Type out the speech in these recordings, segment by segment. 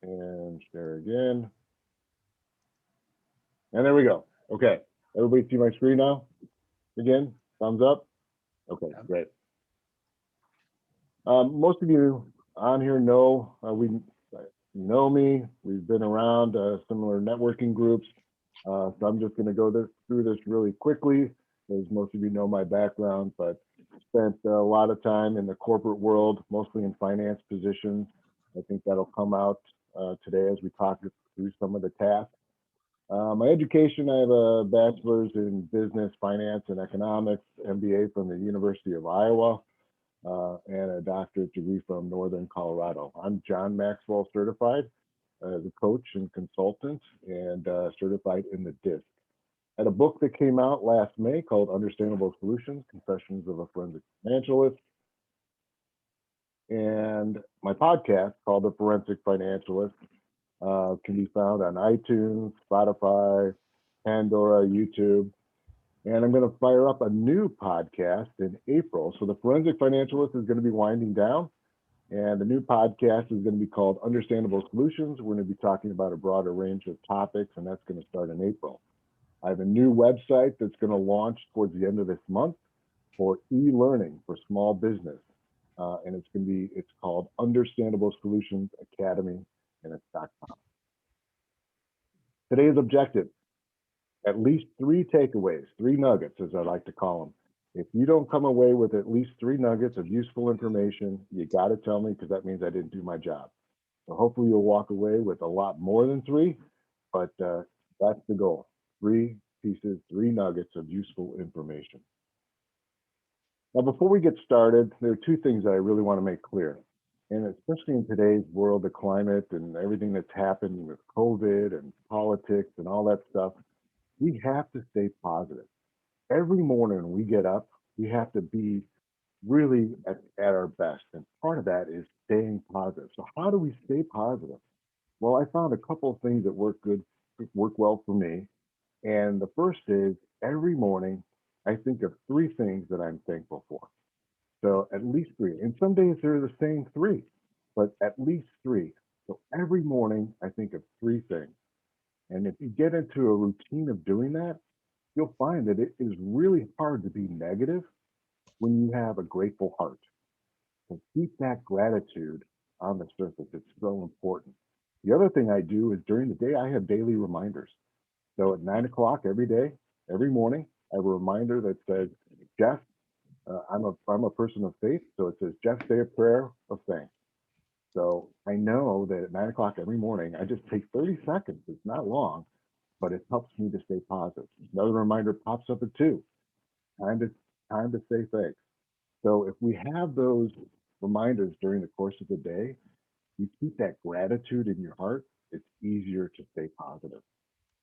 and share again. And there we go. Okay. Everybody see my screen now? Again? Thumbs up? Okay, Yep. great. Most of you on here know we know me. We've been around similar networking groups. So I'm just going to go through this really quickly, as most of you know my background, but spent a lot of time in the corporate world, mostly in finance positions. I think that'll come out today as we talk through some of the tasks. My education, I have a bachelor's in business, finance, and economics, MBA from the University of Iowa, and a doctorate degree from Northern Colorado. I'm John Maxwell certified as a coach and consultant and certified in the DISC. I had a book that came out last May called Understandable Solutions, Confessions of a Forensic Financialist, and my podcast called The Forensic Financialist can be found on iTunes, Spotify, Pandora, YouTube. And I'm going to fire up a new podcast in April. So the Forensic Financialist is going to be winding down. And the new podcast is going to be called Understandable Solutions. We're going to be talking about a broader range of topics, and that's going to start in April. I have a new website that's going to launch towards the end of this month for e-learning for small business. And it's called Understandable Solutions Academy, and it's .com. Today's objective, at least three takeaways, three nuggets, as I like to call them. If you don't come away with at least three nuggets of useful information, you got to tell me because that means I didn't do my job. So hopefully you'll walk away with a lot more than three, but that's the goal. Three pieces, three nuggets of useful information. Now, before we get started, there are two things that I really want to make clear. And especially in today's world, the climate and everything that's happened with COVID and politics and all that stuff, we have to stay positive. Every morning when we get up, we have to be really at our best. And part of that is staying positive. So how do we stay positive? Well, I found a couple of things that work well for me. And the first is every morning I think of three things that I'm thankful for. So at least three. And some days they're the same three, but at least three. So every morning I think of three things. And if you get into a routine of doing that, you'll find that it is really hard to be negative when you have a grateful heart. So keep that gratitude on the surface. It's so important. The other thing I do is during the day, I have daily reminders. So at 9 o'clock every day, every morning, I have a reminder that says, Jeff, I'm a person of faith. So it says, Jeff, say a prayer of thanks. So I know that at 9 o'clock every morning, I just take 30 seconds. It's not long, but it helps me to stay positive. Another reminder pops up at 2. Time to time to say thanks. So if we have those reminders during the course of the day, you keep that gratitude in your heart, it's easier to stay positive.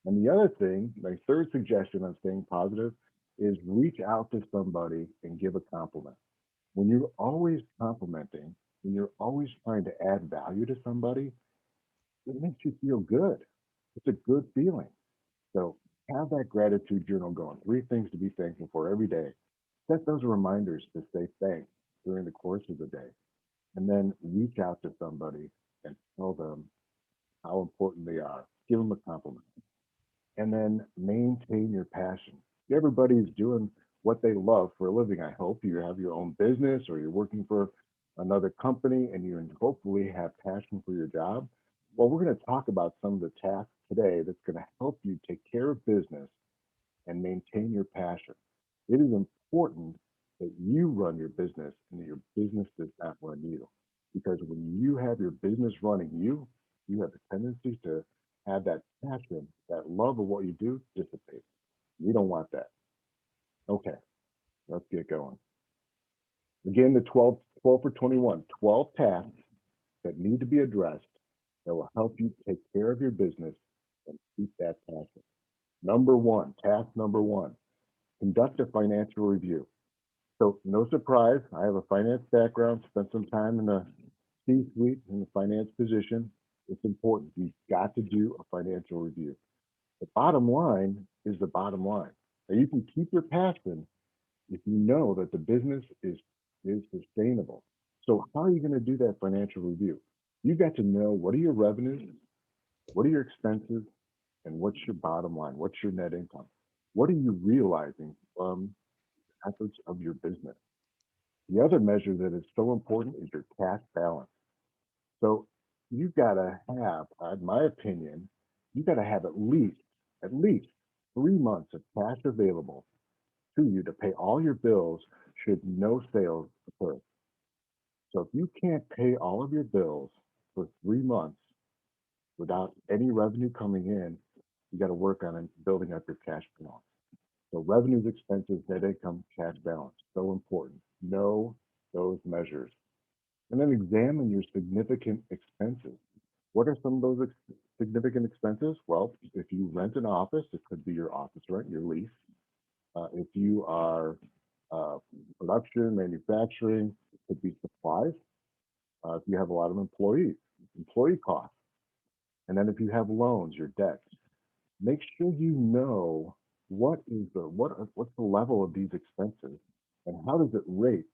And the other thing, my third suggestion on staying positive is reach out to somebody and give a compliment. When you're always complimenting, when you're always trying to add value to somebody, it makes you feel good. It's a good feeling. So have that gratitude journal going. Three things to be thankful for every day. Set those reminders to say thanks during the course of the day. And then reach out to somebody and tell them how important they are. Give them a compliment. And then maintain your passion. Everybody's doing what they love for a living. I hope you have your own business or you're working for another company and you hopefully have passion for your job. Well, we're going to talk about some of the tasks today that's going to help you take care of business and maintain your passion. It is important that you run your business and that your business does not run you. Because when you have your business running you, you have a tendency to have that passion, that love of what you do dissipate. We don't want that. Okay, let's get going. Again, the 12 for 21, 12 tasks that need to be addressed that will help you take care of your business and keep that passion. Number one, task number one, conduct a financial review. So, no surprise, I have a finance background, spent some time in the C suite in the finance position. It's important. You've got to do a financial review. The bottom line is the bottom line. Now, you can keep your passion if you know that the business is sustainable. So, how are you going to do that financial review? You got to know what are your revenues, what are your expenses, and what's your bottom line? What's your net income? What are you realizing from efforts of your business? The other measure that is so important is your cash balance. So you gotta have, in my opinion, you gotta have at least 3 months of cash available to you to pay all your bills should no sales occur. So if you can't pay all of your bills for 3 months without any revenue coming in, you got to work on building up your cash balance. So revenues, expenses, net income, cash balance, so important. Know those measures. And then examine your significant expenses. What are some of those significant expenses? Well, if you rent an office, it could be your office rent, your lease. If you are uh, production, manufacturing, it could be supplies. If you have a lot of employees, employee costs. And then if you have loans, your debts. Make sure you know what's the level of these expenses and how does it relate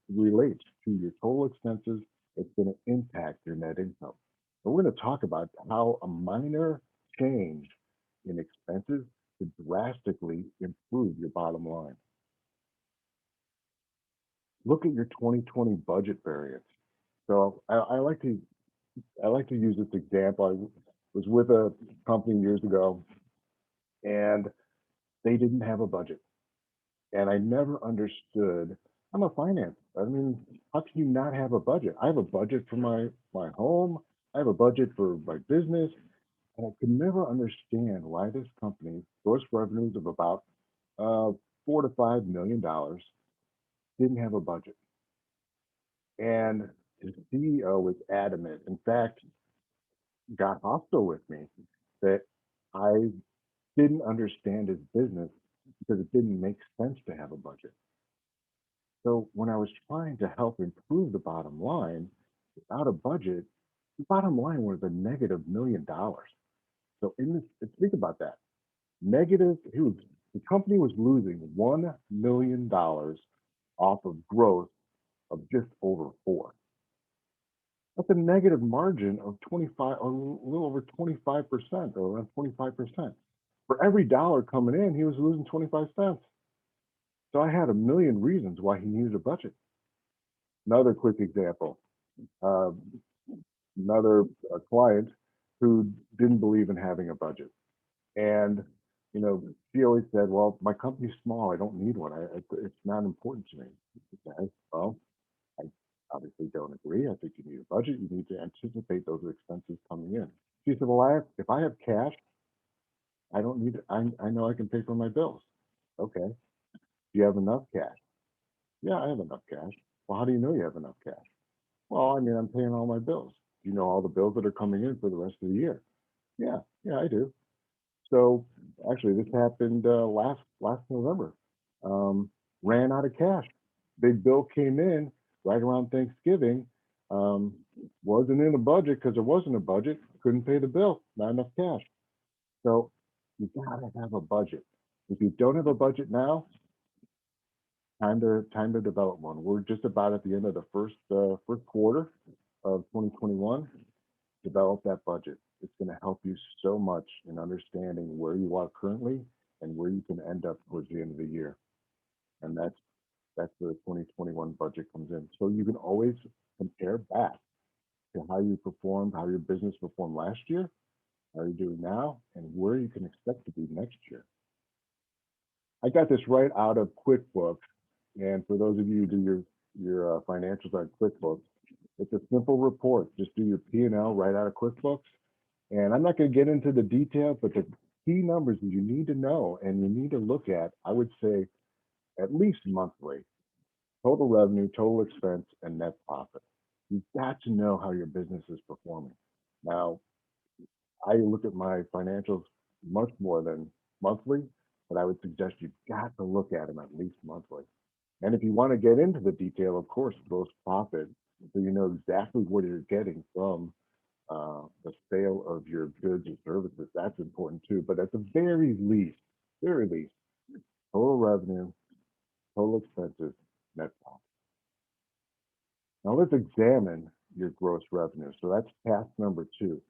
to your total expenses. It's going to impact your net income. And we're going to talk about how a minor change in expenses could drastically improve your bottom line. Look at your 2020 budget variance. So I like to use this example. Was with a company years ago, and they didn't have a budget. And I never understood. I'm a finance. I mean, how can you not have a budget? I have a budget for my home. I have a budget for my business, and I could never understand why this company, gross revenues of about uh, $4 to $5 million, didn't have a budget. And the CEO was adamant. In fact, got hostile with me that I didn't understand his business because it didn't make sense to have a budget. So when I was trying to help improve the bottom line without a budget, the bottom line was a -$1 million. So in this, think about that. Negative, the company was losing $1 million off of growth of just over four. That's a negative margin of 25, or a little over 25%, or around 25%. For every dollar coming in, he was losing 25 cents. So I had a million reasons why he needed a budget. Another quick example, uh, another client who didn't believe in having a budget. And, she always said, well, my company's small. I don't need one. It's not important to me. Okay, well, I obviously don't agree. I think you need a budget. You need to anticipate those expenses coming in. She said, well, if I have cash, I don't need it. I know I can pay for my bills. Okay. Do you have enough cash? Yeah, I have enough cash. Well, how do you know you have enough cash? Well, I mean, I'm paying all my bills. Do you know all the bills that are coming in for the rest of the year? Yeah, yeah, I do. So actually, this happened last November. Um, Ran out of cash. Big bill came in right around Thanksgiving. Um, wasn't in a budget because there wasn't a budget. Couldn't pay the bill. Not enough cash. So you gotta have a budget. If you don't have a budget now, time to develop one. We're just about at the end of the first quarter of 2021. Develop that budget. It's going to help you so much in understanding where you are currently and where you can end up towards the end of the year. And that's where the 2021 budget comes in. So you can always compare back to how you performed, how your business performed last year, how you're doing now, and where you can expect to be next year. I got this right out of QuickBooks. And for those of you who do your financials on QuickBooks, it's a simple report. Just do your P&L right out of QuickBooks. And I'm not going to get into the detail, but the key numbers that you need to know and you need to look at, I would say at least monthly: total revenue, total expense, and net profit. You've got to know how your business is performing. Now, I look at my financials much more than monthly, but I would suggest you've got to look at them at least monthly. And if you want to get into the detail, of course, gross profit, so you know exactly what you're getting from the sale of your goods and services, that's important too. But at the very least, total revenue, total expenses, net profit. Now let's examine your gross revenue. So that's task number 2.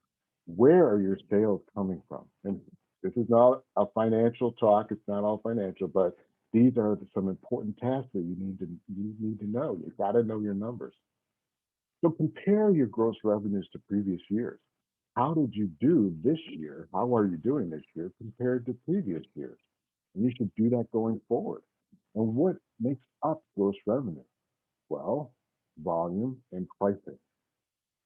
Where are your sales coming from? And this is not a financial talk. It's not all financial, but these are some important tasks that you need to know. You got to know your numbers. So compare your gross revenues to previous years. How did you do this year? How are you doing this year compared to previous years? And you should do that going forward. And what makes up gross revenue? Well, volume and pricing.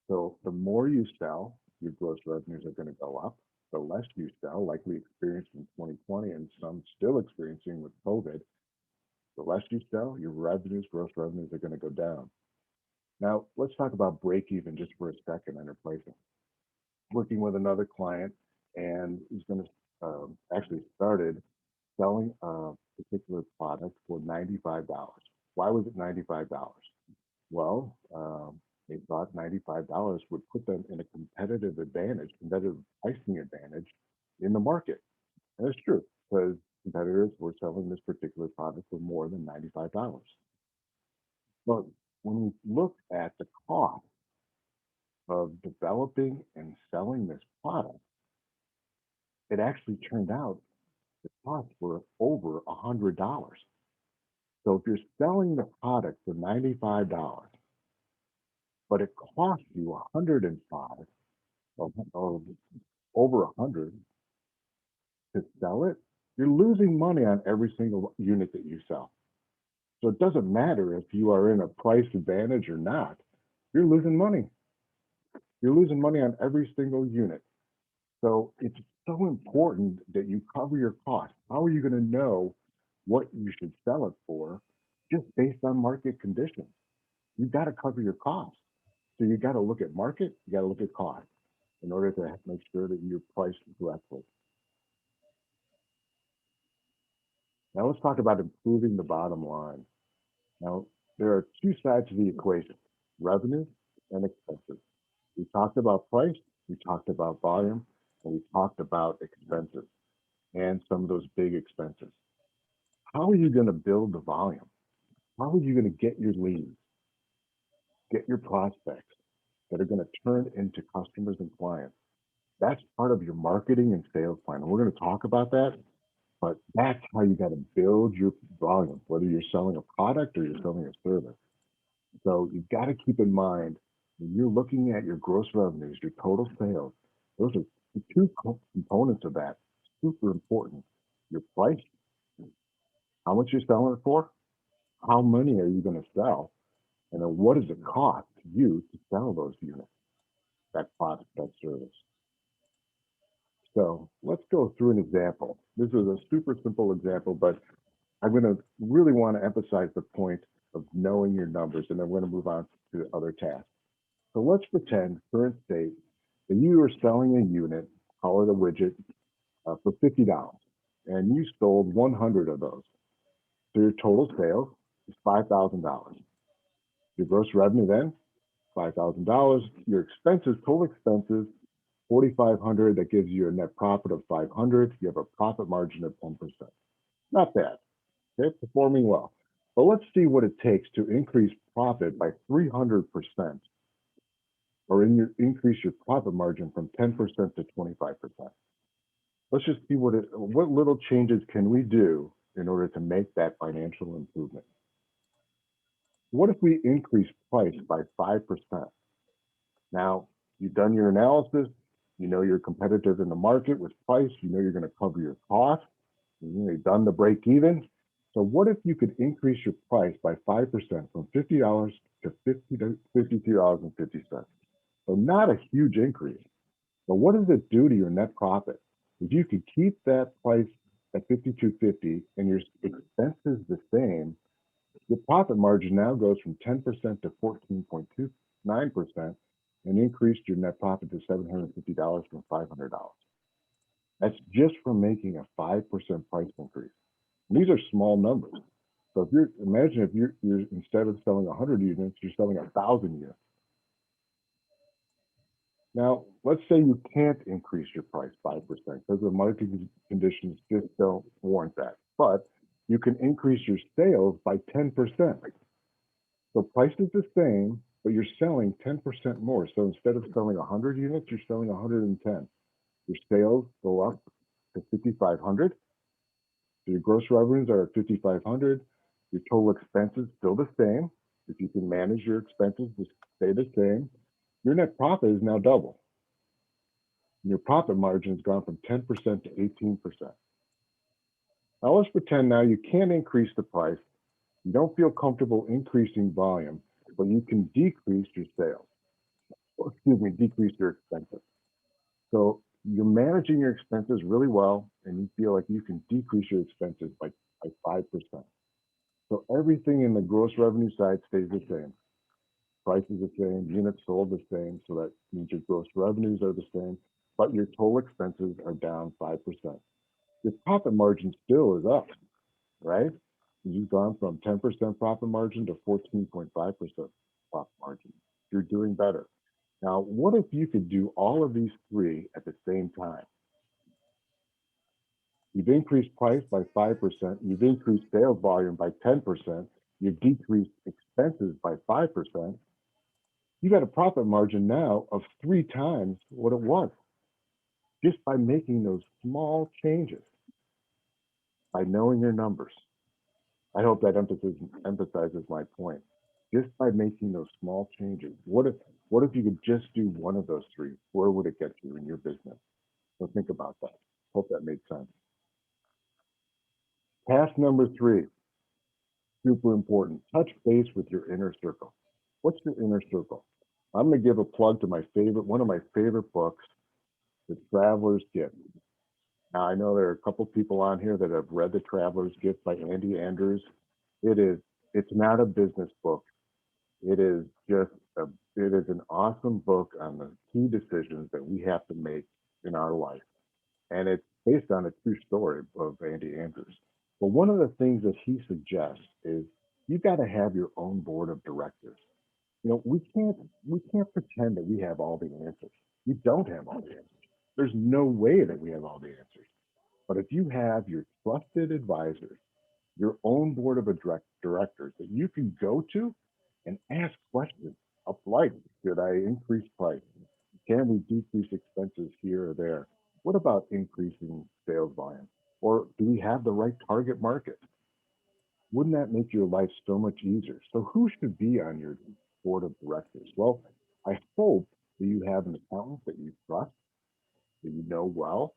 So the more you sell, your gross revenues are going to go up. The less you sell, like we experienced in 2020 and some still experiencing with COVID, the less you sell, your revenues, gross revenues are going to go down. Now, let's talk about break even just for a second under pricing. Working with another client, and he's going to actually started selling a particular product for $95. Why was it $95? Well, they thought $95 would put them in a competitive advantage, competitive pricing advantage in the market. And it's true because competitors were selling this particular product for more than $95. But when we look at the cost of developing and selling this product, it actually turned out the costs were over $100. So if you're selling the product for $95, but it costs you 105 or over 100 to sell it, you're losing money on every single unit that you sell. So it doesn't matter if you are in a price advantage or not, you're losing money. You're losing money on every single unit. So it's so important that you cover your costs. How are you going to know what you should sell it for just based on market conditions? You've got to cover your costs. So you got to look at market, you got to look at cost in order to make sure that you're priced correctly. Now let's talk about improving the bottom line. Now, there are two sides to the equation, revenue and expenses. We talked about price, we talked about volume, and we talked about expenses and some of those big expenses. How are you going to build the volume? How are you going to get your leads, get your prospects that are going to turn into customers and clients? That's part of your marketing and sales plan. And we're going to talk about that, but that's how you got to build your volume, whether you're selling a product or you're selling a service. So you've got to keep in mind when you're looking at your gross revenues, your total sales, those are the two components of that, super important. Your price, how much you're selling it for, how many are you going to sell, and then what does it cost you to sell those units, that product, that service. So let's go through an example. This is a super simple example, but I'm going to really want to emphasize the point of knowing your numbers, and then we're going to move on to other tasks. So let's pretend, current state, that you are selling a unit, call it a widget, for $50, and you sold 100 of those. So your total sales is $5,000. Your gross revenue then, $5,000. Your expenses, total expenses, 4,500. That gives you a net profit of 500. You have a profit margin of 10%. Not bad. Okay, performing well. But let's see what it takes to increase profit by 300%, or increase your profit margin from 10% to 25%. Let's just see what little changes can we do in order to make that financial improvement. What if we increase price by 5%? Now, you've done your analysis, you know you're competitive in the market with price, you know you're going to cover your costs, you've done the break even. So what if you could increase your price by 5% from $50 to $52.50? So not a huge increase. But what does it do to your net profit? If you could keep that price at $52.50 and your expenses the same, your profit margin now goes from 10% to 14.29% and increased your net profit to $750 from $500. That's just from making a 5% price increase. And these are small numbers. So if you're instead of selling 100 units, you're selling 1,000 units. Now, let's say you can't increase your price 5% because the market conditions just don't warrant that. But you can increase your sales by 10%. So price is the same, but you're selling 10% more. So instead of selling 100 units, you're selling 110. Your sales go up to 5,500. So your gross revenues are at 5,500. Your total expenses still the same. If you can manage your expenses to stay the same, your net profit is now double. And your profit margin has gone from 10% to 18%. Now let's pretend now you can't increase the price. You don't feel comfortable increasing volume, but you can decrease your sales, or excuse me, decrease your expenses. So you're managing your expenses really well, and you feel like you can decrease your expenses by 5%. So everything in the gross revenue side stays the same. Price is the same, units sold the same, so that means your gross revenues are the same, but your total expenses are down 5%. Your profit margin still is up, right? You've gone from 10% profit margin to 14.5% profit margin. You're doing better. Now, what if you could do all of these three at the same time? You've increased price by 5%, you've increased sales volume by 10%, you've decreased expenses by 5%. You got a profit margin now of 3 times what it was just by making those small changes, by knowing your numbers. I hope that emphasizes my point. Just by making those small changes. What if you could just do one of those three? Where would it get you in your business? So think about that. Hope that made sense. Task number 3, super important. Touch base with your inner circle. What's your inner circle? I'm going to give a plug to one of my favorite books, The Traveler's Gift. Now, I know there are a couple people on here that have read The Traveler's Gift by Andy Andrews. It's not a business book. It is just it is an awesome book on the key decisions that we have to make in our life. And it's based on a true story of Andy Andrews. But one of the things that he suggests is you've got to have your own board of directors. We can't pretend that we have all the answers. We don't have all the answers. There's no way that we have all the answers. But if you have your trusted advisors, your own board of directors that you can go to and ask questions of like, should I increase price? Can we decrease expenses here or there? What about increasing sales volume? Or do we have the right target market? Wouldn't that make your life so much easier? So who should be on your board of directors? Well, I hope that you have an accountant that you trust, that you know well.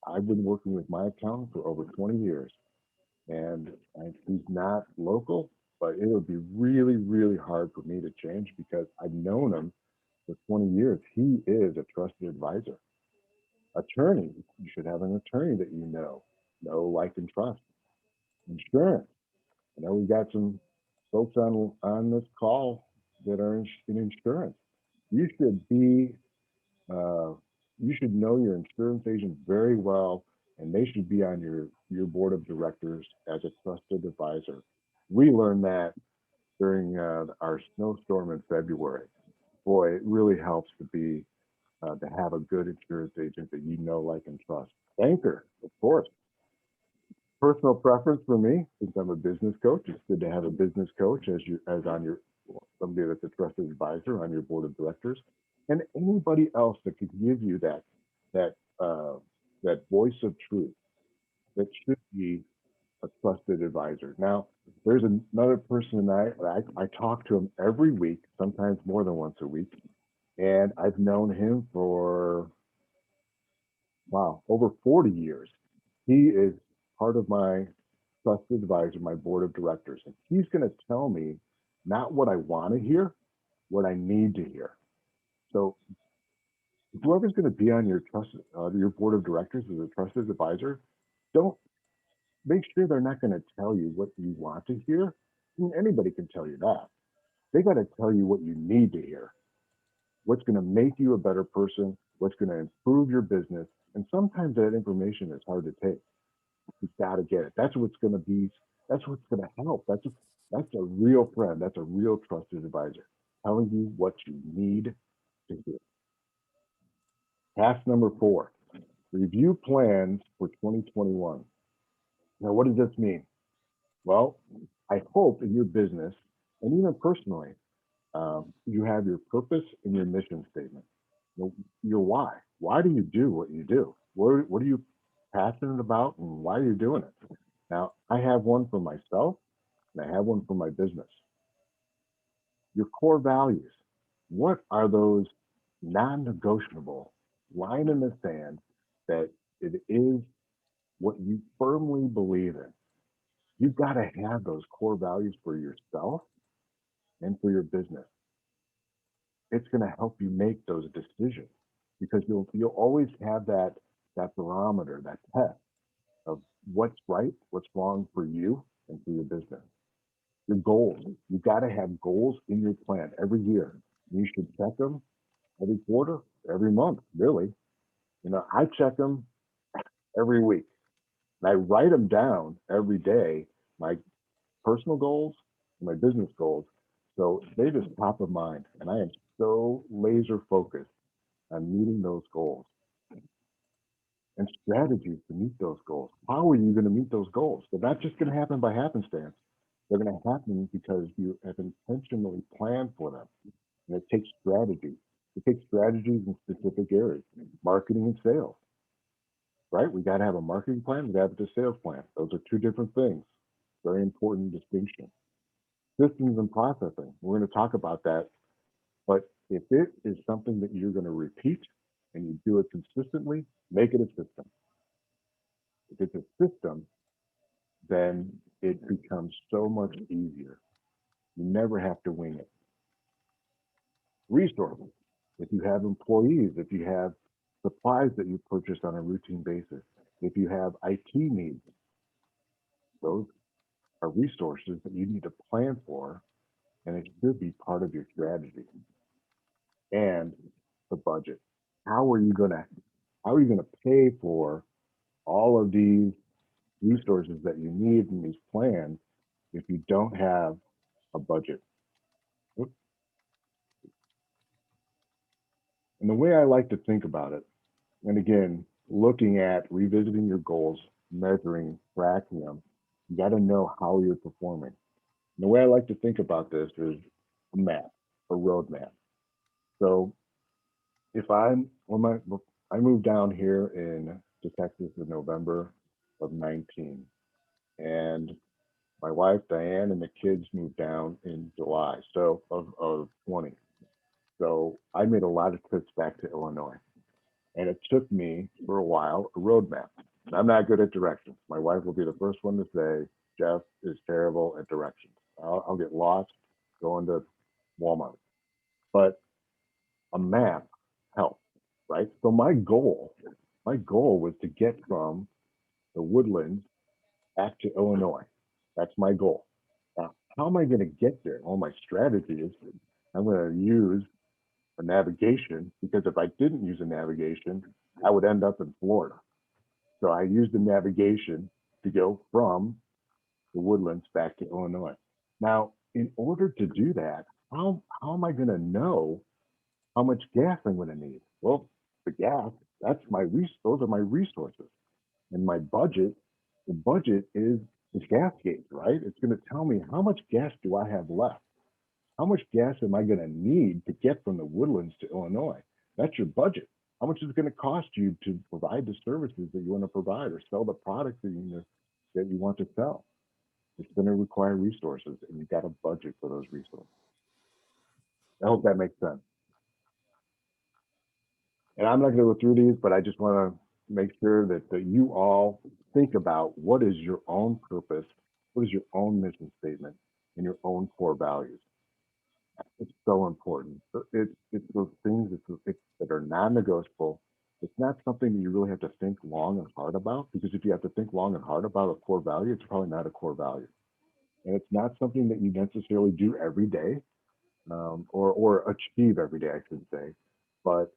I've been working with my accountant for over 20 years, and he's not local, but it would be really, really hard for me to change because I've known him for 20 years. He is a trusted advisor. Attorney, you should have an attorney that you know, like, and trust. Insurance. I know we got some folks on this call that are in insurance. You should be uh, you should know your insurance agent very well, and they should be on your board of directors as a trusted advisor. We learned that during our snowstorm in February. Boy, it really helps to have a good insurance agent that you know, like, and trust. Banker, of course. Personal preference for me, since I'm a business coach, it's good to have a business coach as on your somebody that's a trusted advisor on your board of directors, and anybody else that could give you that uh, that voice of truth that should be a trusted advisor. Now, there's another person I talk to him every week, sometimes more than once a week, and I've known him for wow, over 40 years. He is part of my trusted advisor, my board of directors, and he's going to tell me not what I want to hear, what I need to hear. So whoever's going to be on your board of directors as a trusted advisor, don't make sure they're not going to tell you what you want to hear. I mean, anybody can tell you that. They got to tell you what you need to hear, what's going to make you a better person, what's going to improve your business. And sometimes that information is hard to take. You got to get it. That's what's going to be. That's what's going to help. That's a real friend. That's a real trusted advisor telling you what you need to hear. Task number 4, review plans for 2021. Now, what does this mean? Well, I hope in your business and even personally, You have your purpose and your mission statement. Your why. Why do you do what you do? What are you passionate about, and why are you doing it? Now, I have one for myself, and I have one for my business. Your core values. What are those non-negotiable line in the sand that it is what you firmly believe in? You've got to have those core values for yourself and for your business. It's going to help you make those decisions because you'll always have that barometer, that test of what's right, what's wrong for you and for your business. Your goals. You've got to have goals in your plan every year. You should check them every quarter, every month, really. I check them every week. And I write them down every day, my personal goals and my business goals. So they just top of mind. And I am so laser focused on meeting those goals and strategies to meet those goals. How are you going to meet those goals? They're not just going to happen by happenstance. They're going to happen because you have intentionally planned for them. And it takes strategy. It takes strategies in specific areas, marketing and sales, right? We got to have a marketing plan. We got to have a sales plan. Those are two different things. Very important distinction. Systems and processing. We're going to talk about that. But if it is something that you're going to repeat and you do it consistently, make it a system. If it's a system, then it becomes so much easier. You never have to wing it. Resources. If you have employees, if you have supplies that you purchase on a routine basis, if you have IT needs, those are resources that you need to plan for, and it should be part of your strategy. And the budget. How are you gonna how are you gonna pay for all of these resources that you need in these plans if you don't have a budget? And the way I like to think about it, and again, looking at revisiting your goals, measuring, tracking them, you got to know how you're performing. And the way I like to think about this is a map, a roadmap. So if I'm when my I moved down here to Texas in November of 19, and my wife Diane and the kids moved down in July of 20. So I made a lot of trips back to Illinois. And it took me for a while a roadmap. And I'm not good at directions. My wife will be the first one to say, Jeff is terrible at directions. I'll get lost going to Walmart. But a map helps, right? So my goal was to get from the woodlands back to Illinois. That's my goal. Now, how am I going to get there? Well, my strategy is I'm going to use a navigation because if I didn't use a navigation, I would end up in Florida. So I used the navigation to go from the woodlands back to Illinois. Now, in order to do that, how am I going to know how much gas I'm going to need? Well, the gas, those are my resources. And my budget, the budget is gas gauge, right? It's going to tell me how much gas do I have left? How much gas am I going to need to get from the woodlands to Illinois? That's your budget. How much is it going to cost you to provide the services that you want to provide or sell the products that you want to sell? It's going to require resources, and you've got a budget for those resources. I hope that makes sense. And I'm not going to go through these, but I just want to make sure that you all think about what is your own purpose, what is your own mission statement, and your own core values. It's so important. It's those things that are non-negotiable. It's not something that you really have to think long and hard about, because if you have to think long and hard about a core value, it's probably not a core value. And it's not something that you necessarily do every day, or achieve every day, I should say, but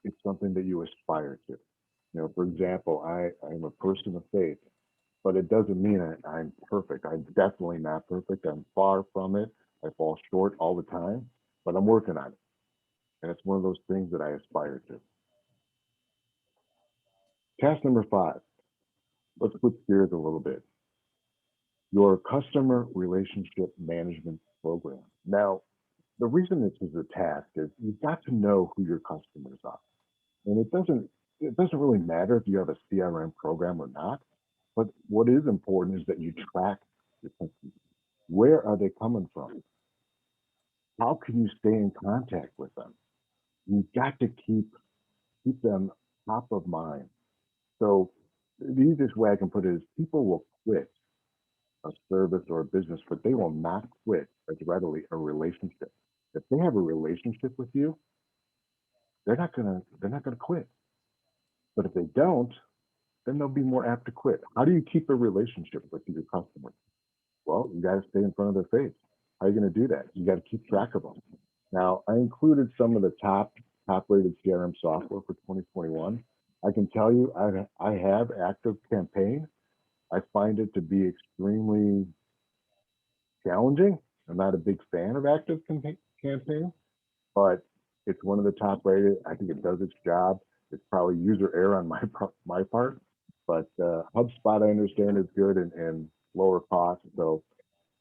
it's something that you aspire to. For example, I'm a person of faith, but it doesn't mean I'm perfect. I'm definitely not perfect. I'm far from it. I fall short all the time, but I'm working on it. And it's one of those things that I aspire to. Task number 5. Let's switch gears a little bit. Your customer relationship management program. Now, The reason this is a task is you've got to know who your customers are. And it doesn't really matter if you have a CRM program or not, but what is important is that you track your customers. Where are they coming from? How can you stay in contact with them? You've got to keep them top of mind. So the easiest way I can put it is people will quit a service or a business, but they will not quit as readily a relationship. If they have a relationship with you, they're not gonna quit. But if they don't, then they'll be more apt to quit. How do you keep a relationship with your customers? Well, you got to stay in front of their face. How are you going to do that? You got to keep track of them. Now, I included some of the top rated CRM software for 2021. I can tell you, I have Active Campaign. I find it to be extremely challenging. I'm not a big fan of Campaign, but it's one of the top rated. I think it does its job. It's probably user error on my part, but HubSpot I understand is good and lower cost. So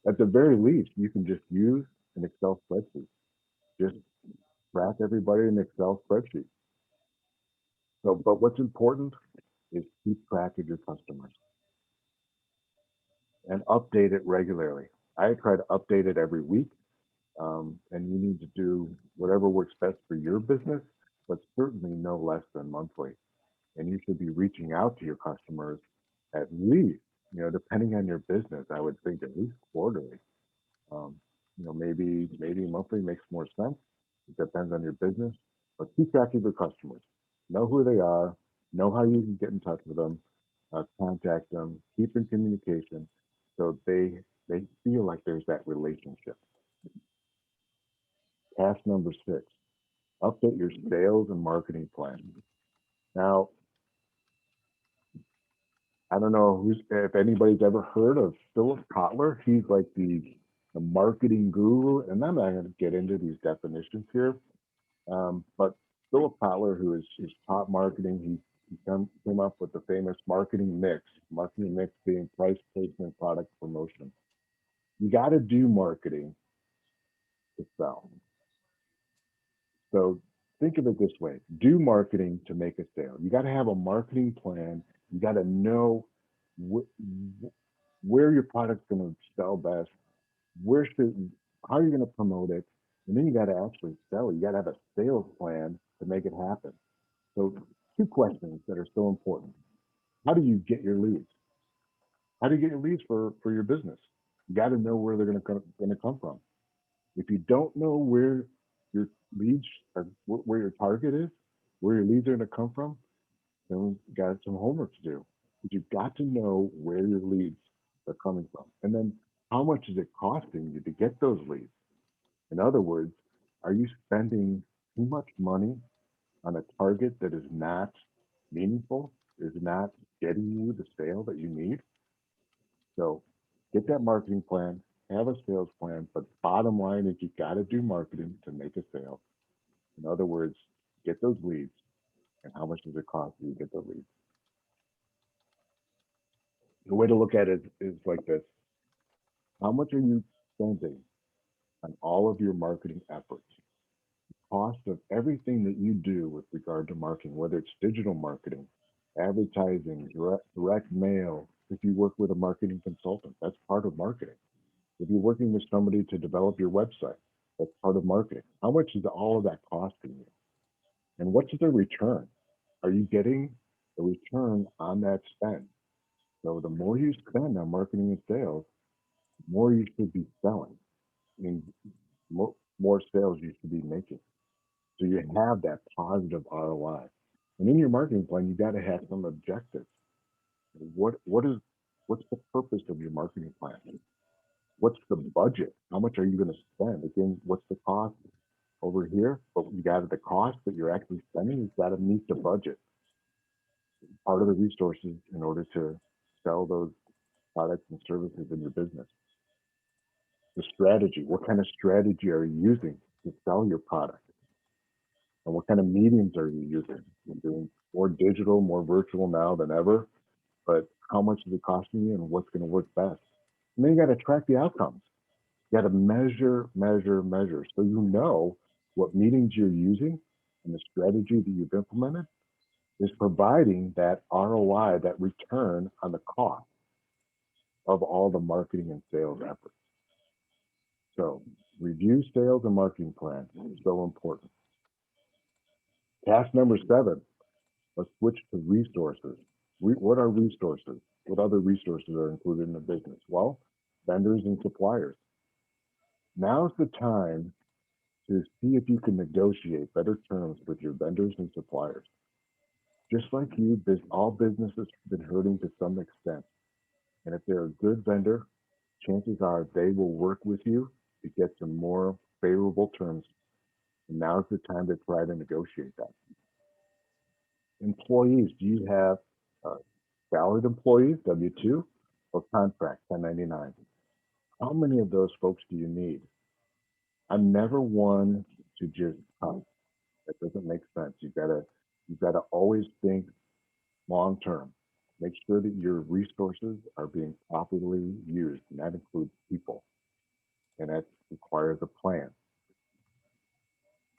at the very least, you can just use an Excel spreadsheet. Just track everybody in an Excel spreadsheet. So, but what's important is keep track of your customers and update it regularly. I try to update it every week, and you need to do whatever works best for your business, but certainly no less than monthly. And you should be reaching out to your customers at least, depending on your business, I would think at least quarterly. Um, maybe monthly makes more sense. It depends on your business, but keep track of your customers. Know who they are. Know how you can get in touch with them. Contact them. Keep in communication, so they feel like there's that relationship. Task number 6: update your sales and marketing plan. Now, I don't know if anybody's ever heard of Philip Kotler. He's like the marketing guru, and I'm not going to get into these definitions here. But Philip Kotler, who is taught marketing, came up with the famous marketing mix. Marketing mix being price, placement, product, promotion. You got to do marketing to sell. So think of it this way: do marketing to make a sale. You got to have a marketing plan. You got to know wh- where your product's going to sell best. Where should How are you going to promote it? And then you got to actually sell it. You got to have a sales plan to make it happen. So, two questions that are so important: how do you get your leads? How do you get your leads for your business? You got to know where they're going to come from. If you don't know where your leads are, where your target is, where your leads are going to come from, then you got some homework to do. But you've got to know where your leads are coming from, and then how much is it costing you to get those leads? In other words, are you spending too much money on a target that is not meaningful, is not getting you the sale that you need? So get that marketing plan, have a sales plan, but bottom line is you got to do marketing to make a sale. In other words, get those leads, and how much does it cost you to get the leads? The way to look at it is like this: how much are you spending on all of your marketing efforts? Cost of everything that you do with regard to marketing, whether it's digital marketing, advertising, direct mail. If you work with a marketing consultant, that's part of marketing. If you're working with somebody to develop your website, that's part of marketing. How much is all of that costing you? And what's the return? Are you getting a return on that spend? So the more you spend on marketing and sales, the more you should be selling. I mean, more sales you should be making. So you have that positive ROI. And in your marketing plan, you got to have some objectives. What's the purpose of your marketing plan? What's the budget? How much are you going to spend? Again, what's the cost over here? But you got the cost that you're actually spending. You've got to meet the budget. Part of the resources in order to sell those products and services in your business. The strategy. What kind of strategy are you using to sell your product? And what kind of mediums are you using? You're doing more digital, more virtual now than ever, but how much is it costing you and what's going to work best? And then you got to track the outcomes. You got to measure, measure, measure. So you know what meetings you're using and the strategy that you've implemented is providing that ROI, that return on the cost of all the marketing and sales efforts. So review sales and marketing plan is so important. Task number 7, let's switch to resources. What are resources? What other resources are included in the business? Well, vendors and suppliers. Now's the time to see if you can negotiate better terms with your vendors and suppliers. Just like you, all businesses have been hurting to some extent. And if they're a good vendor, chances are they will work with you to get some more favorable terms. And now's the time to try to negotiate that. Employees, do you have uh, salaried employees, W-2, or contract, 1099? How many of those folks do you need? I'm never one to just cut. That doesn't make sense. You gotta always think long term. Make sure that your resources are being properly used, and that includes people, and that requires a plan.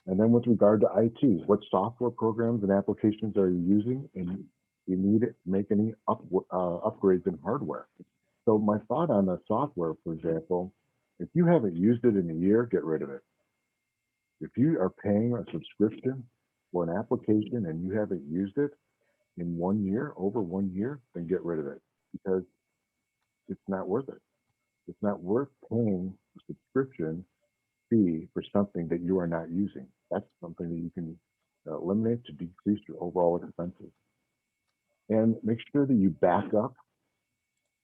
And then with regard to IT, what software programs and applications are you using, and you need to make any upgrades in hardware. So my thought on the software, for example, if you haven't used it in a year, get rid of it. If you are paying a subscription for an application and you haven't used it in 1 year, over 1 year, then get rid of it because it's not worth it. It's not worth paying a subscription fee for something that you are not using. That's something that you can eliminate to decrease your overall expenses. And make sure that you back up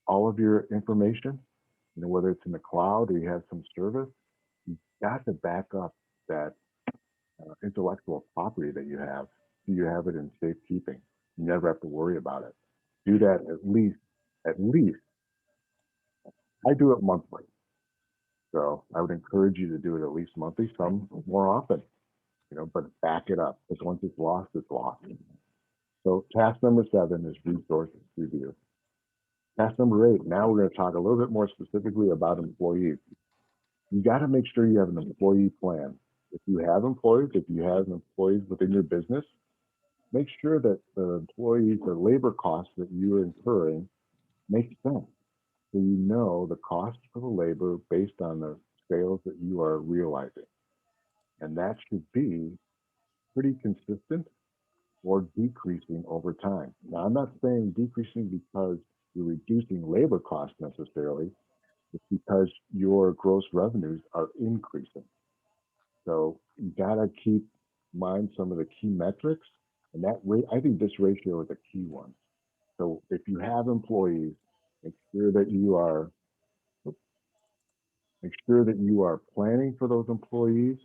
all of your information, whether it's in the cloud or you have some service, you got to back up that intellectual property that you have. So you have it in safekeeping. You never have to worry about it. Do that at least. I do it monthly. So I would encourage you to do it at least monthly, some more often, but back it up because once it's lost, it's lost. So task number 7 is resources review. Task number 8, now we're going to talk a little bit more specifically about employees. You got to make sure you have an employee plan. If you have employees within your business, make sure that the employees or labor costs that you are incurring make sense. So you know the cost for the labor based on the sales that you are realizing. And that should be pretty consistent or decreasing over time. Now, I'm not saying decreasing because you're reducing labor costs necessarily. It's because your gross revenues are increasing. So you got to keep in mind some of the key metrics. And that rate, I think this ratio is a key one. So if you have employees, make sure that you are planning for those employees.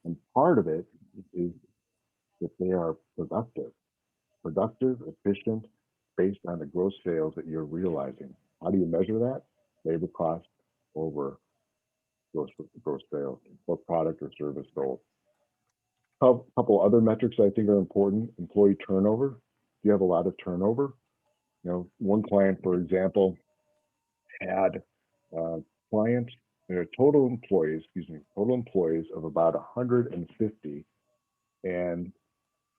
And part of it is that they are productive, efficient, based on the gross sales that you're realizing. How do you measure that? Labor cost over gross sales or product or service sold. A couple other metrics I think are important. Employee turnover. If you have a lot of turnover, one client, for example, had clients, total employees of about 150 and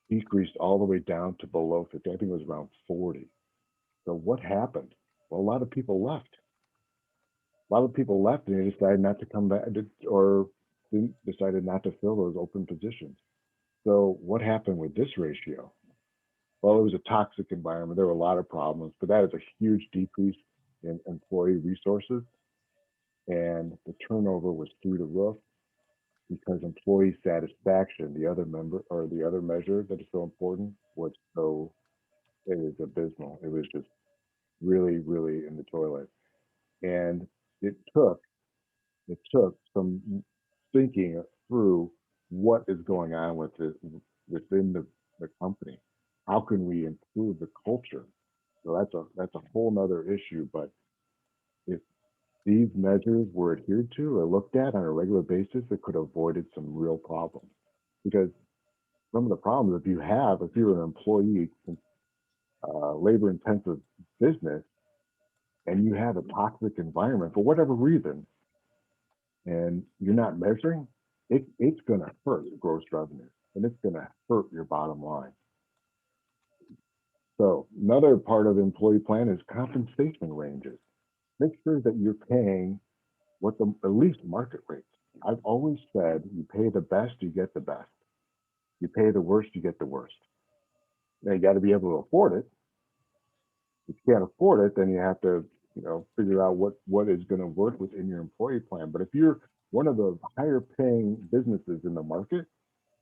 decreased all the way down to below 50. I think it was around 40. So what happened? Well, a lot of people left. And they decided not to come back or decided not to fill those open positions. So what happened with this ratio? Well, it was a toxic environment. There were a lot of problems, but that is a huge decrease in employee resources. And the turnover was through the roof because employee satisfaction, the other measure that is so important, it was abysmal. It was just really, really in the toilet. And it took some thinking through what is going on within the company. How can we improve the culture? So that's a whole nother issue. But if these measures were adhered to or looked at on a regular basis, it could have avoided some real problems. Because some of the problems, if you're an employee, labor intensive business, and you have a toxic environment for whatever reason, and you're not measuring, it's going to hurt gross revenue and it's going to hurt your bottom line. So another part of the employee plan is compensation ranges. Make sure that you're paying what the at least market rates. I've always said you pay the best, you get the best. You pay the worst, you get the worst. Now you got to be able to afford it. If you can't afford it, then you have to, figure out what is going to work within your employee plan. But if you're one of the higher paying businesses in the market,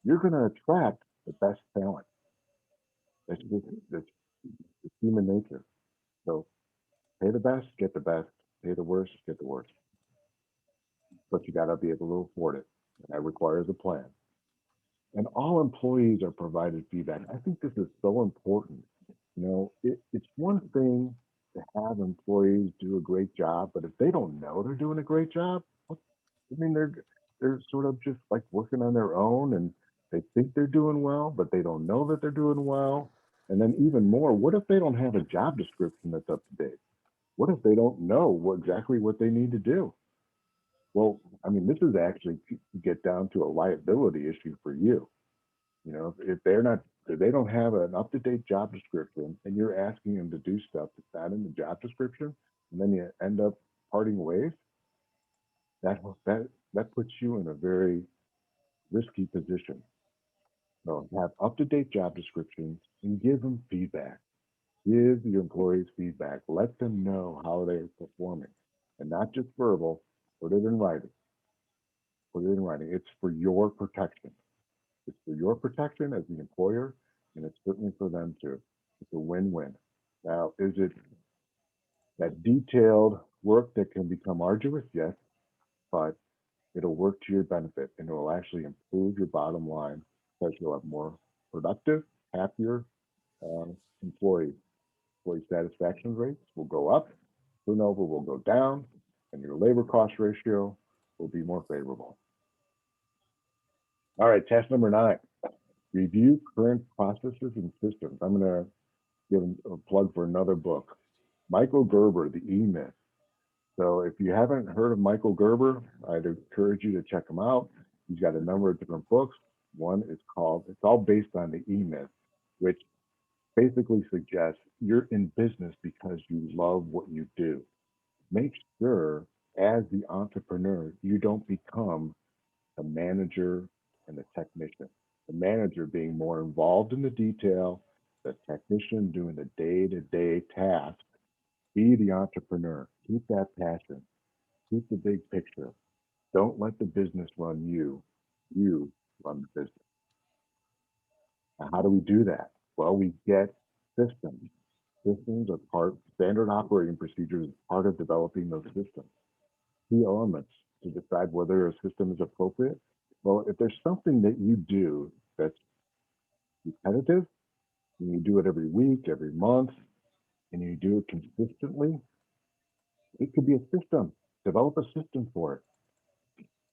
you're going to attract the best talent. That's human nature. So pay the best, get the best. Pay the worst, get the worst. But you got to be able to afford it. And that requires a plan. And all employees are provided feedback. I think this is so important. It's one thing to have employees do a great job, but if they don't know they're doing a great job, I mean, they're sort of just like working on their own, and they think they're doing well, but they don't know that they're doing well. And then even more, what if they don't have a job description that's up to date? What if they don't know exactly what they need to do? Well, I mean, this is actually get down to a liability issue for you. If they don't have an up to date job description, and you're asking them to do stuff that's not in the job description, and then you end up parting ways, that puts you in a very risky position. So have up to date job descriptions and give them feedback. Give your employees feedback. Let them know how they're performing, and not just verbal. Put it in writing. Put it in writing. It's for your protection. It's for your protection as the employer, and it's certainly for them too. It's a win-win. Now, is it that detailed work that can become arduous? Yes, but it'll work to your benefit, and it will actually improve your bottom line because you'll have more productive, happier uh, employees. Employee satisfaction rates will go up, turnover will go down, and your labor cost ratio will be more favorable. All right, task number 9, review current processes and systems. I'm going to give a plug for another book, Michael Gerber, The E-Myth. So if you haven't heard of Michael Gerber, I'd encourage you to check him out. He's got a number of different books. One is called, it's all based on the E-Myth, which basically suggests you're in business because you love what you do. Make sure as the entrepreneur, you don't become the manager and the technician. The manager being more involved in the detail, the technician doing the day-to-day task. Be the entrepreneur. Keep that passion. Keep the big picture. Don't let the business run you. You run the business. Now, how do we do that? Well, we get systems. Systems are standard operating procedures is part of developing those systems. Key elements to decide whether a system is appropriate. Well, if there's something that you do that's repetitive, and you do it every week, every month, and you do it consistently, it could be a system. Develop a system for it.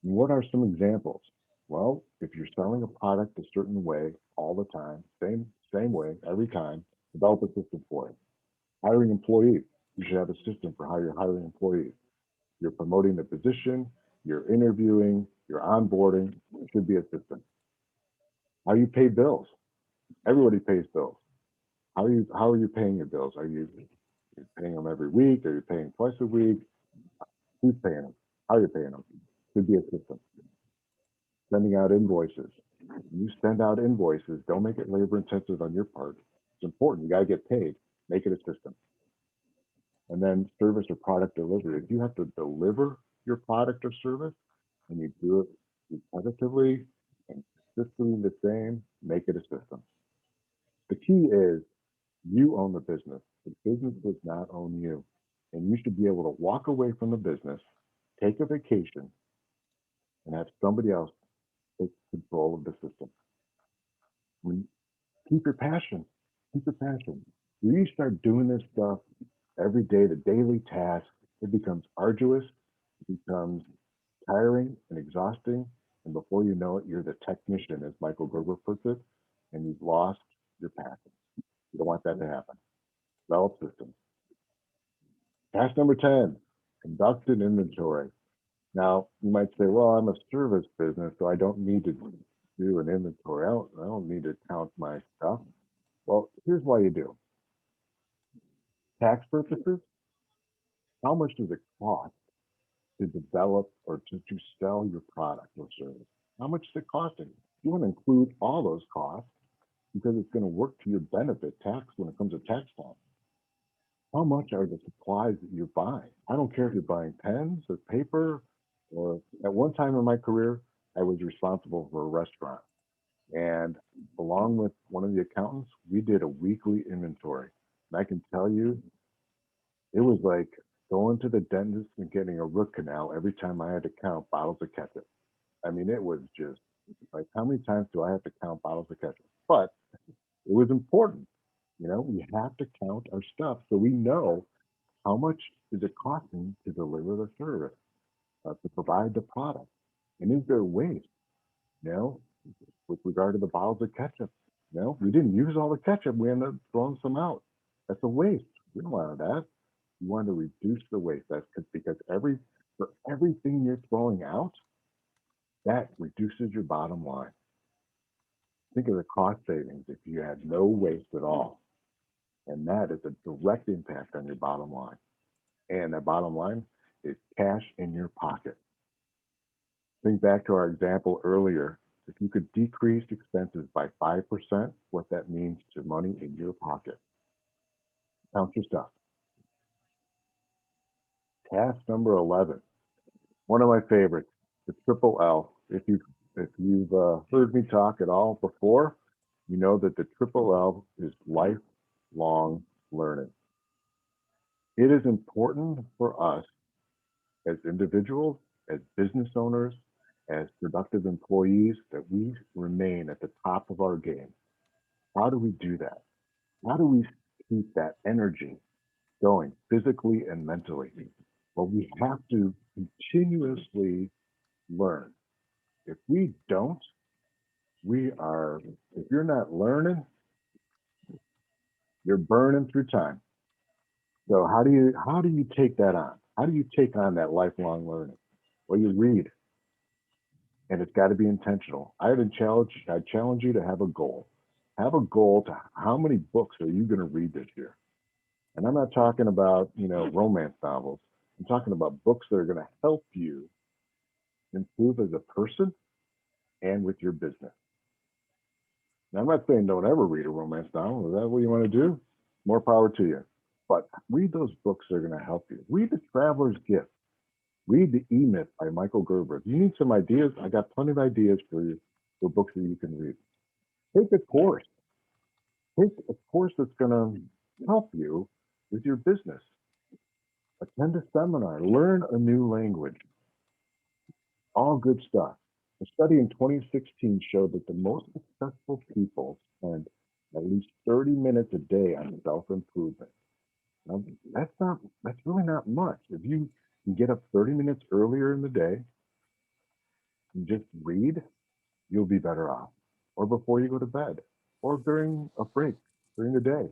And what are some examples? Well, if you're selling a product a certain way all the time, same way every time, develop a system for it. Hiring employees, you should have a system for how you're hiring employees. You're promoting the position, you're interviewing, you're onboarding, it should be a system. How you pay bills. Everybody pays bills. How are you paying your bills? Are you paying them every week? Are you paying twice a week? Who's paying them? How are you paying them? Should be a system. Sending out invoices. When you send out invoices, don't make it labor intensive on your part. It's important. You got to get paid. Make it a system. And then service or product delivery. If you have to deliver your product or service and you do it repetitively and consistently the same, make it a system. The key is you own the business. The business does not own you. And you should be able to walk away from the business, take a vacation, and have somebody else take control of the system. When keep your passion. Keep your passion. When you start doing this stuff every day, the daily task, it becomes arduous, it becomes tiring and exhausting. And before you know it, you're the technician, as Michael Gerber puts it, and you've lost your passion. You don't want that to happen. Develop systems. Task number 10, conduct an inventory. Now, you might say, well, I'm a service business, so I don't need to do an inventory. I don't need to count my stuff. Well, here's why you do. Tax purposes, how much does it cost to develop or to sell your product or service? How much is it costing? You want to include all those costs because it's going to work to your benefit tax when it comes to tax time. How much are the supplies that you're buying? I don't care if you're buying pens or paper, or at one time in my career, I was responsible for a restaurant. And along with one of the accountants, we did a weekly inventory. And I can tell you, it was like going to the dentist and getting a root canal every time I had to count bottles of ketchup. I mean, it was just like, how many times do I have to count bottles of ketchup? But it was important. You know, we have to count our stuff so we know how much is it costing to deliver the service, to provide the product, and is there waste? You know, with regard to the bottles of ketchup, you know, we didn't use all the ketchup. We ended up throwing some out. That's a waste. We don't want that. You want to reduce the waste. That's because for everything you're throwing out, that reduces your bottom line. Think of the cost savings if you had no waste at all. And that is a direct impact on your bottom line. And that bottom line is cash in your pocket. Think back to our example earlier. If you could decrease expenses by 5%, what that means to money in your pocket. Count your stuff. Task number 11, one of my favorites, the triple L. If you've heard me talk at all before, you know that the triple L is lifelong learning. It is important for us as individuals, as business owners, as productive employees, that we remain at the top of our game. How do we do that? How do we keep that energy going physically and mentally? Well, we have to continuously learn. If we don't, if you're not learning, you're burning through time. So how do you take that on? How do you take on that lifelong learning? Well, you read, and it's got to be intentional. I challenge you to have a goal. Have a goal to how many books are you going to read this year? And I'm not talking about, romance novels. I'm talking about books that are going to help you improve as a person and with your business. Now, I'm not saying don't ever read a romance novel. Is that what you want to do? More power to you. But read those books that are going to help you. Read The Traveler's Gift. Read The E-Myth by Michael Gerber. If you need some ideas, I got plenty of ideas for you for books that you can read. Take a course. Take a course that's going to help you with your business. Attend a seminar. Learn a new language. All good stuff. A study in 2016 showed that the most successful people spend at least 30 minutes a day on self-improvement. Now, that's really not much. If you can get up 30 minutes earlier in the day and just read, you'll be better off. Or before you go to bed, or during a break during the day.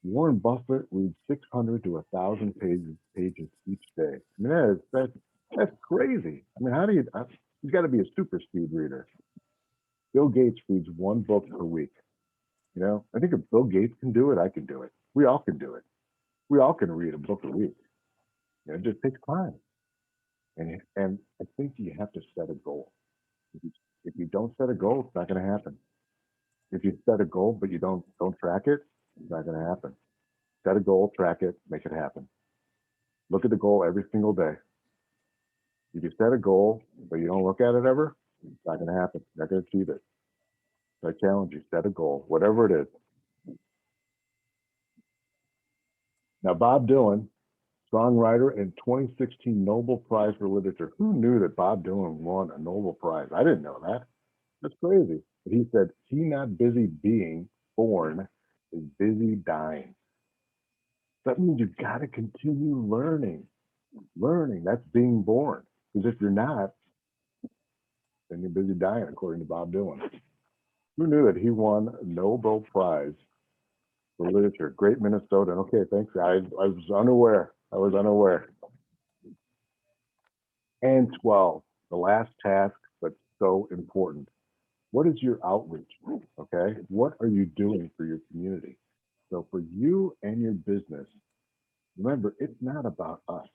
Warren Buffett reads 600 to 1,000 pages each day. I mean, that's crazy. I mean, you've got to be a super speed reader. Bill Gates reads one book per week. I think if Bill Gates can do it, I can do it. We all can do it. We all can read a book a week. It just takes time. And I think you have to set a goal. If you don't set a goal, it's not going to happen. If you set a goal but you don't track it, it's not going to happen. Set a goal, track it, make it happen. Look at the goal every single day. If you set a goal but you don't look at it ever, it's not going to happen. You're not going to achieve it. So I challenge you, set a goal, whatever it is. Now, Bob Dylan, songwriter and 2016 Nobel Prize for Literature. Who knew that Bob Dylan won a Nobel Prize? I didn't know that. That's crazy. But he said, he not busy being born is busy dying. That means you've got to continue learning. Learning, that's being born. Because if you're not, then you're busy dying, according to Bob Dylan. Who knew that he won a Nobel Prize for Literature? Great Minnesotan. Okay, thanks. I was unaware. And 12, the last task, but so important. What is your outreach? Okay. What are you doing for your community? So for you and your business, remember, it's not about us,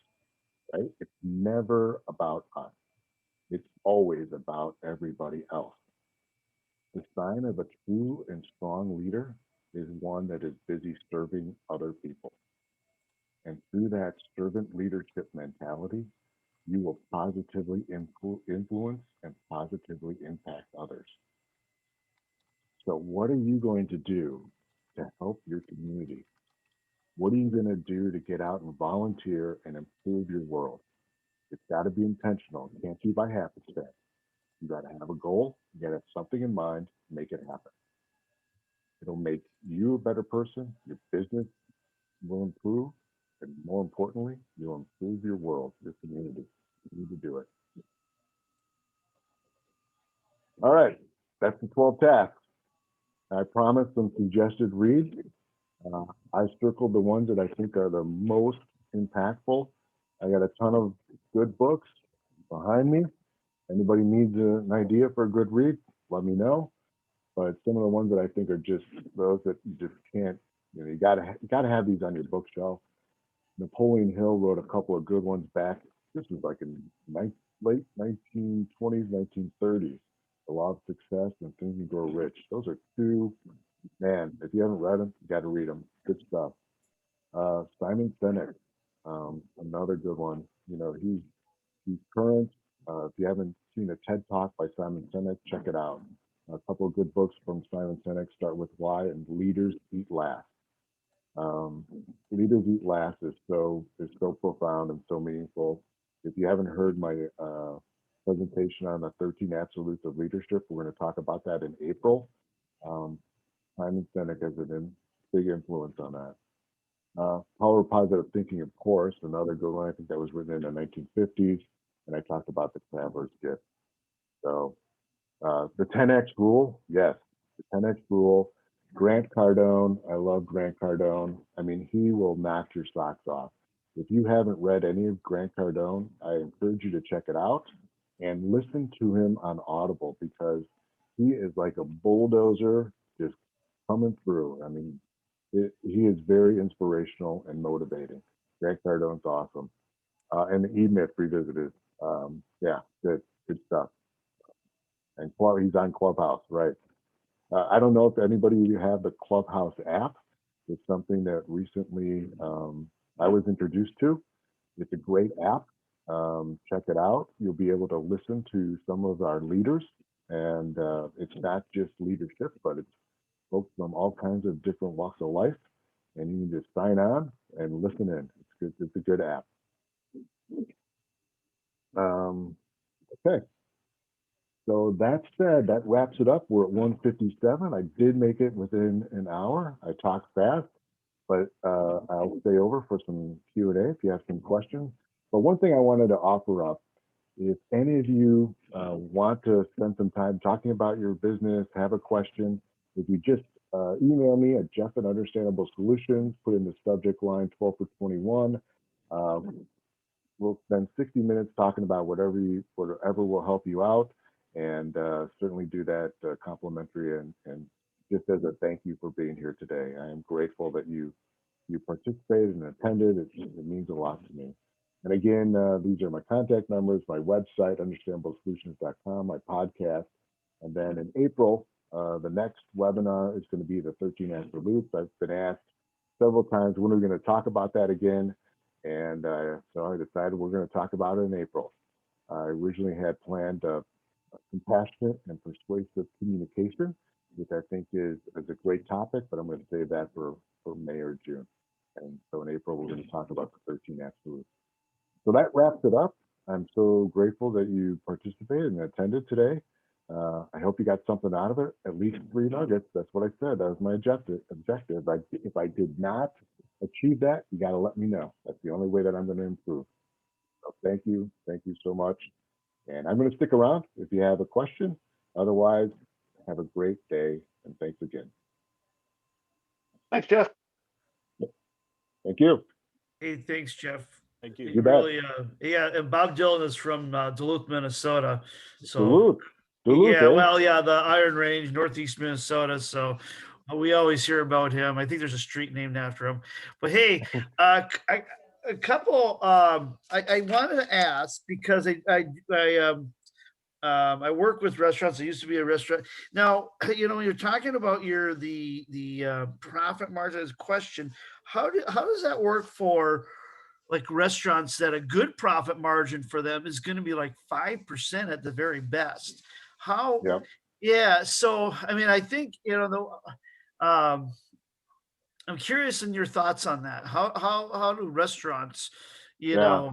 right? It's never about us. It's always about everybody else. The sign of a true and strong leader is one that is busy serving other people. And through that servant leadership mentality, you will positively influence and positively impact others. So, what are you going to do to help your community? What are you going to do to get out and volunteer and improve your world? It's got to be intentional. It can't be by happenstance. You got to have a goal. You got to have something in mind. Make it happen. It'll make you a better person. Your business will improve. And more importantly, you'll improve your world, your community. You need to do it. All right. That's the 12 tasks. I promised some suggested reads. Uh, I circled the ones that I think are the most impactful. I got a ton of good books behind me. Anybody needs an idea for a good read, let me know. But some of the ones that I think are just those that you just can't, you gotta have these on your bookshelf. Napoleon Hill wrote a couple of good ones back. This was like in late 1920s, 1930s. The Law of Success and Think and Grow Rich. Those are two, man, if you haven't read them, you got to read them. Good stuff. Simon Sinek, another good one. He's current. If you haven't seen a TED Talk by Simon Sinek, check it out. A couple of good books from Simon Sinek start with Why and Leaders Eat Last. Um, Leaders Eat Last is so profound and so meaningful. If you haven't heard my presentation on the 13 Absolutes of Leadership, we're going to talk about that in April. Um, Simon Sinek has a big influence on that. Power of Positive Thinking, of course, another good one. I think that was written in the 1950s, and I talked about the Traveler's Gift. So the 10X rule, yes, the 10X rule. Grant Cardone, I love Grant Cardone. I mean, he will knock your socks off. If you haven't read any of Grant Cardone, I encourage you to check it out and listen to him on Audible because he is like a bulldozer just coming through. I mean, he is very inspirational and motivating. Grant Cardone's awesome. And the E-Myth Revisited. Yeah, good stuff. And he's on Clubhouse, right? I don't know if anybody have the Clubhouse app. It's something that recently I was introduced to. It's a great app. Check it out. You'll be able to listen to some of our leaders, and it's not just leadership, but it's folks from all kinds of different walks of life. And you can just sign on and listen in. It's good. It's a good app. Um, okay. So that said, that wraps it up. We're at 1:57. I did make it within an hour. I talked fast, but I'll stay over for some Q&A if you have some questions. But one thing I wanted to offer up, if any of you want to spend some time talking about your business, have a question, if you just email me at Jeff at Understandable Solutions, put in the subject line 12 for 21. We'll spend 60 minutes talking about whatever will help you out, and certainly do that complimentary and just as a thank you for being here today. I am grateful that you participated and attended. It means a lot to me. And again, these are my contact numbers, my website, understandablesolutions.com, my podcast. And then in April, the next webinar is going to be the 13 Absolutes. I've been asked several times, when are we going to talk about that again? And so I decided we're going to talk about it in April. I originally had planned compassionate and persuasive communication, which I think is a great topic, but I'm going to save that for May or June. And so in April, we're going to talk about the 13 Absolutes. So that wraps it up. I'm so grateful that you participated and attended today. I hope you got something out of it, at least 3 nuggets. That's what I said. That was my objective. If I did not achieve that, you got to let me know. That's the only way that I'm going to improve. So thank you. Thank you so much. And I'm going to stick around if you have a question. Otherwise, have a great day, and thanks again. Thanks, Jeff. Thank you. Hey, thanks, Jeff. Thank you. You bet. Really, yeah, and Bob Dylan is from Duluth, Minnesota. So Duluth, yeah, eh? well, yeah, the Iron Range, Northeast Minnesota. So we always hear about him. I think there's a street named after him. But hey, a couple. I wanted to ask because I work with restaurants. I used to be a restaurant. Now, when you're talking about the profit margin question, how does that work for like restaurants that a good profit margin for them is going to be like 5% at the very best? How? Yeah. Yeah. So, I mean, I think, I'm curious in your thoughts on that. How do restaurants, Yeah.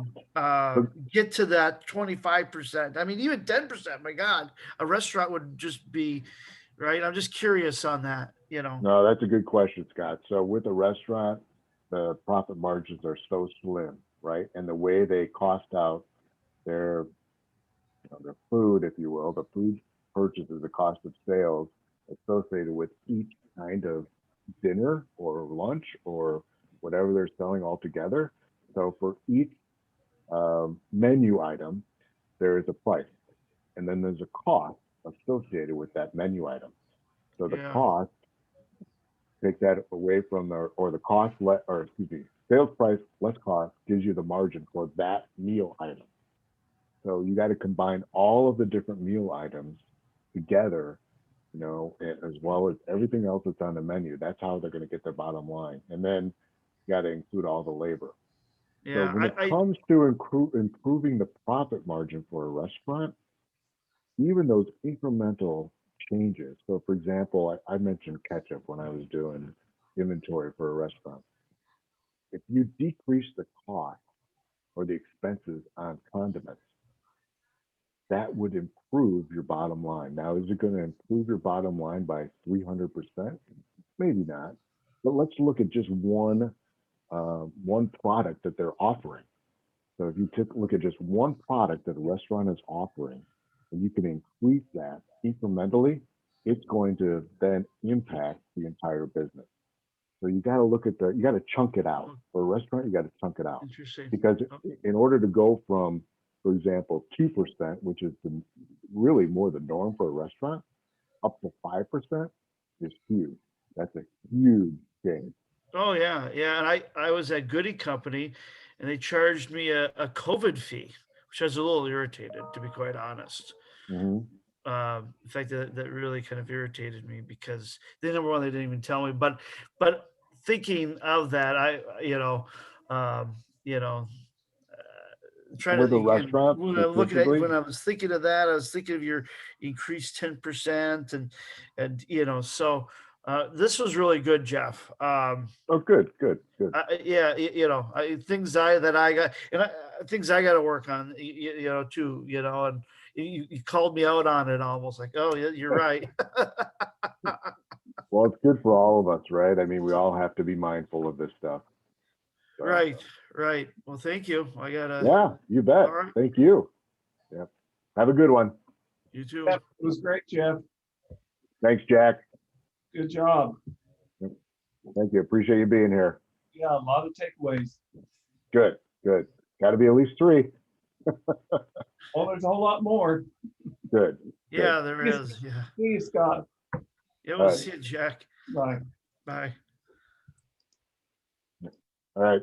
get to that 25%? I mean, even 10%, my God, a restaurant would just be right. I'm just curious on that, No, that's a good question, Scott. So with a restaurant, the profit margins are so slim, right? And the way they cost out their, their food, if you will, the food purchases, the cost of sales associated with each kind of dinner or lunch or whatever they're selling altogether. So for each menu item, there is a price, and then there's a cost associated with that menu item. So the Yeah. cost, take that away from the cost, or excuse me, sales price less cost gives you the margin for that meal item. So you got to combine all of the different meal items together, as well as everything else that's on the menu. That's how they're going to get their bottom line. And then you got to include all the labor. So Yeah. when it comes to improving the profit margin for a restaurant, even those incremental changes. So for example, I mentioned ketchup when I was doing inventory for a restaurant. If you decrease the cost or the expenses on condiments, that would improve your bottom line. Now, is it going to improve your bottom line by 300%? Maybe not. But let's look at just one product that they're offering. So if you look at just one product that a restaurant is offering, and you can increase that incrementally, it's going to then impact the entire business. So you got to you got to chunk it out. For a restaurant, you got to chunk it out. Interesting. Because in order to go from, for example, 2%, which is really more the norm for a restaurant, up to 5% is huge. That's a huge change. Oh yeah, yeah. And I was at Goody Company, and they charged me a COVID fee, which I was a little irritated, to be quite honest. Mm-hmm. In fact, that really kind of irritated me because number one, they didn't even tell me. But thinking of that, um, you know, trying With to a again, restaurant when I'm looking at specifically, when I was thinking of that, I was thinking of your increased 10%, and so this was really good, Jeff. oh, good. Yeah, things that I got, and things I got to work on, too, and you called me out on it almost like, oh, yeah, you're right. Well, it's good for all of us, right? I mean, we all have to be mindful of this stuff. So, Right. Well, thank you. I gotta. yeah, you bet. All right. Thank you. Yep. Have a good one. You too. It was great, Jeff. Thanks, Jack. Good job. Thank you. Appreciate you being here. Yeah, a lot of takeaways. Good. Got to be at least 3. Oh, there's a whole lot more. Good. Yeah, there is. Yeah. See you, Scott. Yeah, we'll see you, Jack. Bye. Bye. All right.